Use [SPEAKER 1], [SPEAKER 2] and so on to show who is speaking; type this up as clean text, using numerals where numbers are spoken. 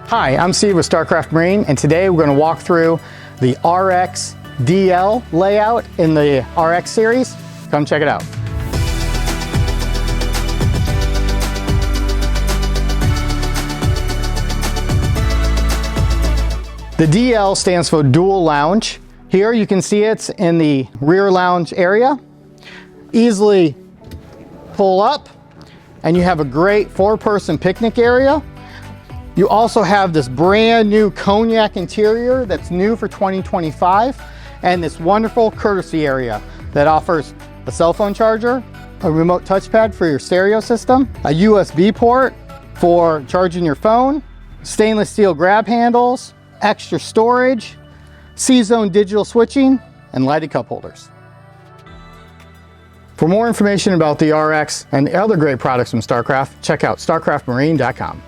[SPEAKER 1] Hi, I'm Steve with Starcraft Marine, and today we're going to walk through the RX DL layout in the RX series. Come check it out. The DL stands for dual lounge. Here you can see it's in the rear lounge area. Easily pull up, and you have a great 4-person picnic area. You also have this brand new Cognac interior that's new for 2025, and this wonderful courtesy area that offers a cell phone charger, a remote touchpad for your stereo system, a USB port for charging your phone, stainless steel grab handles, extra storage, C-zone digital switching, and lighted cup holders. For more information about the RX and other great products from Starcraft, check out starcraftmarine.com.